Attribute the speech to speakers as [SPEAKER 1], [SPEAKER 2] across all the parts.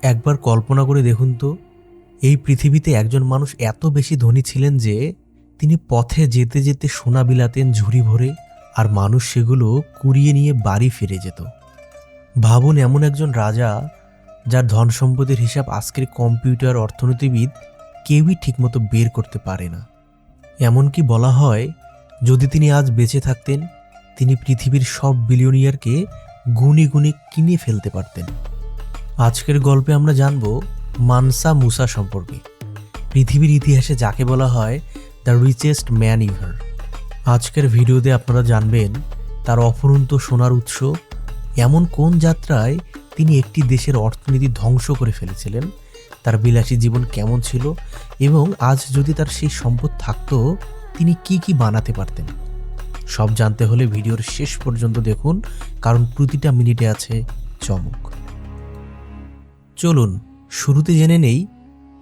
[SPEAKER 1] একবার কল্পনা করে দেখুন তো, এই পৃথিবীতে একজন মানুষ এত বেশি ধনী ছিলেন যে তিনি পথে যেতে যেতে সোনা বিলাতেন ঝুড়ি ভরে, আর মানুষ সেগুলো কুড়িয়ে নিয়ে বাড়ি ফিরে যেত। ভাবুন, এমন একজন রাজা যার ধন সম্পদের হিসাব আজকের কম্পিউটার অর্থনীতিবিদ কেউই ঠিকমতো বের করতে পারে না। এমনকি বলা হয়, যদি তিনি আজ বেঁচে থাকতেন, তিনি পৃথিবীর সব বিলিয়নিয়ারকে গুণে গুণে কিনে ফেলতে পারতেন। আজকের গল্পে আমরা জানব মানসা মুসা সম্পর্কে, পৃথিবীর ইতিহাসে যাকে বলা হয় দ্য রিচেস্ট ম্যান ইভার। আজকের ভিডিওতে আপনারা জানবেন তার অফুরন্ত সোনার উৎস, এমন কোন যাত্রায় তিনি একটি দেশের অর্থনীতি ধ্বংস করে ফেলেছিলেন, তার বিলাসী জীবন কেমন ছিল, এবং আজ যদি তার সেই সম্পদ থাকতো তিনি কি কি বানাতে পারতেন। সব জানতে হলে ভিডিওর শেষ পর্যন্ত দেখুন, কারণ প্রতিটা মিনিটে আছে চমক। চলুন শুরুতে জেনে নেই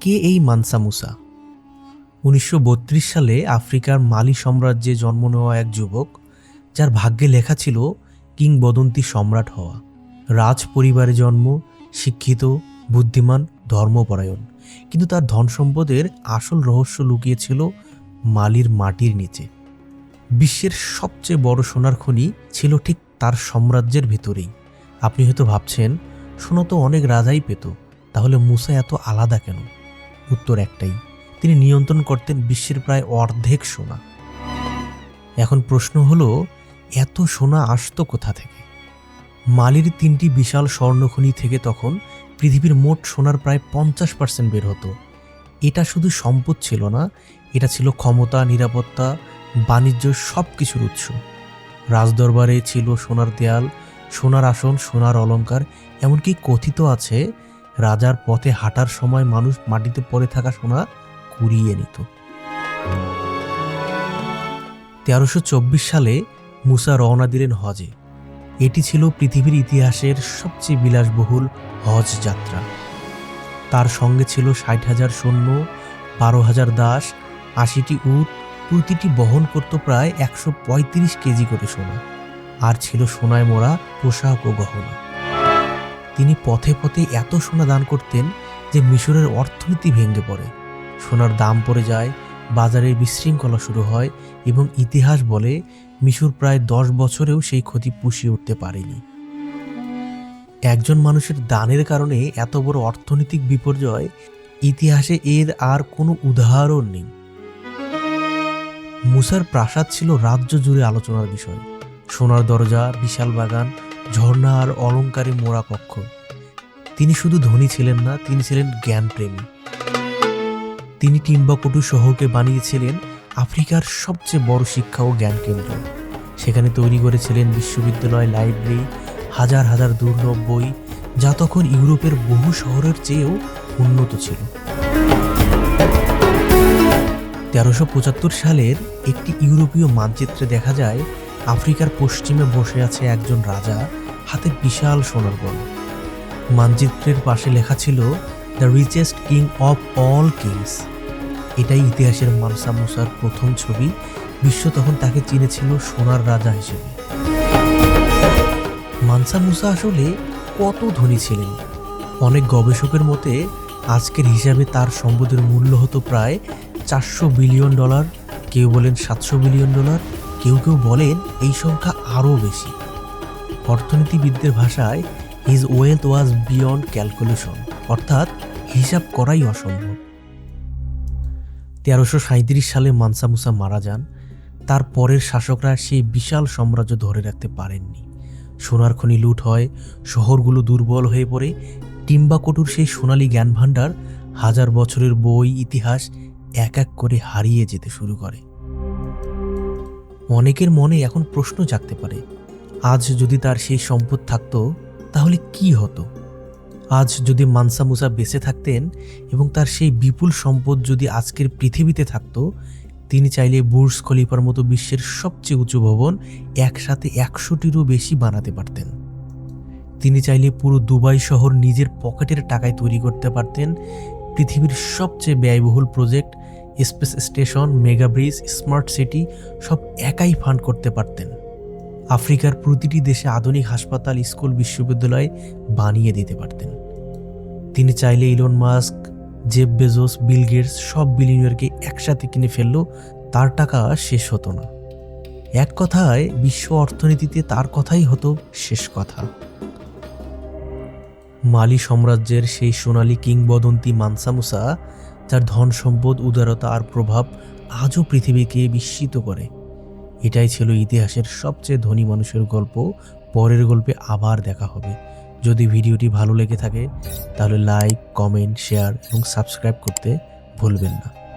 [SPEAKER 1] কে এই মানসা মুসা। 1932 সালে আফ্রিকার মালি সাম্রাজ্যে জন্ম নেওয়া এক যুবক, যার ভাগ্যে লেখা ছিল কিংবদন্তি সম্রাট হওয়া। রাজ পরিবারে জন্ম, শিক্ষিত, বুদ্ধিমান, ধর্মপরায়ণ, কিন্তু তার ধন সম্পদের আসল রহস্য লুকিয়েছিল মালির মাটির নিচে। বিশ্বের সবচেয়ে বড় সোনার খনি ছিল ঠিক তার সাম্রাজ্যের ভিতরেই। আপনি হয়তো ভাবছেন, সোনা তো অনেক রাজাই পেত, তাহলে মুসা এত আলাদা কেন? উত্তর একটাই, তিনি নিয়ন্ত্রণ করতেন বিশ্বের প্রায় অর্ধেক সোনা। এখন প্রশ্ন হলো, এত সোনা আসতো কোথা থেকে? মালির 3টি বিশাল স্বর্ণখনি থেকে তখন পৃথিবীর মোট সোনার প্রায় 50% বের হতো। এটা শুধু সম্পদ ছিল না, এটা ছিল ক্ষমতা, নিরাপত্তা, বাণিজ্য, সব কিছুর উৎস। রাজদরবারে ছিল সোনার দেয়াল, সোনার আসন, সোনার অলংকার, এমনকি কথিত আছে রাজার পথে হাঁটার সময় মানুষ মাটিতে পড়ে থাকা সোনা কুড়িয়ে নিত। 1324 সালে মুসা রওনা দিলেন হজে। এটি ছিল পৃথিবীর ইতিহাসের সবচেয়ে বিলাসবহুল হজ যাত্রা। তার সঙ্গে ছিল 60,000 সৈন্য, 12,000 দাস, 80টি উট, প্রতিটি বহন করত প্রায় 135 কেজি করে সোনা, আর ছিল সোনায় মোড়া পোশাক ও গহনা। তিনি পথে পথে এত সোনা দান করতেন যে মিশরের অর্থনীতি ভেঙে পড়ে, সোনার দাম পড়ে যায়, বাজারের বিশৃঙ্খলা শুরু হয়, এবং ইতিহাস বলে মিশর প্রায় 10 বছরেও সেই ক্ষতি পুষিয়ে উঠতে পারেনি। একজন মানুষের দানের কারণে এত বড় অর্থনৈতিক বিপর্যয়, ইতিহাসে এর আর কোনো উদাহরণ নেই। মুসার প্রাসাদ ছিল রাজ্য জুড়ে আলোচনার বিষয়। সোনার দরজা, বিশাল বাগান, ঝর্ণা আর অলংকারে মোড়া কক্ষ। তিনি শুধু ধনী ছিলেন না, তিনি ছিলেন জ্ঞানপ্রেমী। তিনি টিম্বাকটু শহরকে বানিয়েছিলেন আফ্রিকার সবচেয়ে বড় শিক্ষা ও জ্ঞান কেন্দ্র। সেখানে তৈরি করেছিলেন বিশ্ববিদ্যালয়, লাইব্রেরি, হাজার হাজার দুর্লভ বই, যা তখন ইউরোপের বহু শহরের চেয়েও উন্নত ছিল। 1375 সালের একটি ইউরোপীয় মানচিত্রে দেখা যায় আফ্রিকার পশ্চিমে বসে আছে একজন রাজা, হাতে বিশাল সোনার গড়। মানচিত্রের পাশে লেখা ছিল the richest king of all kings. এটাই ইতিহাসের মানসা মুসার প্রথম ছবি। বিশ্ব তখন তাকে চিনেছিল সোনার রাজা হিসেবে। মানসা মুসা আসলে কত ধনী ছিলেন? অনেক গবেষকের মতে আজকের হিসাবে তার সম্পদের মূল্য হতো প্রায় $400 বিলিয়ন। কেউ বলেন $700 বিলিয়ন, কেউ কেউ বলেন এই সংখ্যা আরও বেশি। অর্থনীতিবিদদের ভাষায় হিজ ওয়েলথ ওয়াজ বিয়ন্ড ক্যালকুলেশন, অর্থাৎ হিসাব করাই অসম্ভব। 1337 সালে মানসা মুসা মারা যান। তার পরের শাসকরা সেই বিশাল সাম্রাজ্য ধরে রাখতে পারেননি। সোনার খনি লুট হয়, শহরগুলো দুর্বল হয়ে পড়ে, টিম্বাকটুর সেই সোনালী জ্ঞান ভাণ্ডার, হাজার বছরের বই, ইতিহাস এক এক করে হারিয়ে যেতে শুরু করে। অনেকের মনে এখন প্রশ্ন জাগতে পারে, আজ যদি তার সেই সম্পদ থাকতো তাহলে কি হতো? আজ যদি মানসা মুসা বেঁচে থাকতেন এবং তার সেই বিপুল সম্পদ যদি আজকের পৃথিবীতে থাকতো, তিনি চাইলে বুর্জ খলিফার মতো বিশ্বের সবচেয়ে উঁচু ভবন একসাথে 100টিরও বেশি বানাতে পারতেন। তিনি চাইলে পুরো দুবাই শহর নিজের পকেটের টাকায় তৈরি করতে পারতেন। পৃথিবীর সবচেয়ে ব্যয়বহুল project, space station, mega bridge, smart city সব একাই ফান্ড করতে পারতেন। আফ্রিকার প্রতিটি দেশে আধুনিক হাসপাতাল, স্কুল, বিশ্ববিদ্যালয় বানিয়ে দিতে পারতেন। তিনি চাইলে Elon Musk, Jeff Bezos, Bill Gates সব বিলিয়নিয়ারকে একসাথে কিনে ফেললেও তার টাকা শেষ হতো না। এক কথায় বিশ্ব অর্থনীতিতে তার কথাই হতো শেষ কথা। মালি সাম্রাজ্যের সেই সোনালী কিংবদন্তি মানসা মুসা, যার ধন সম্পদ, উদারতা আর প্রভাব আজও পৃথিবীকে বিস্মিত করে। এটাই ছিল ইতিহাসের সবচেয়ে ধনী মানুষের গল্প। পরের গল্পে আবার দেখা হবে। যদি ভিডিওটি ভালো লেগে থাকে তাহলে লাইক, কমেন্ট, শেয়ার এবং সাবস্ক্রাইব করতে ভুলবেন না।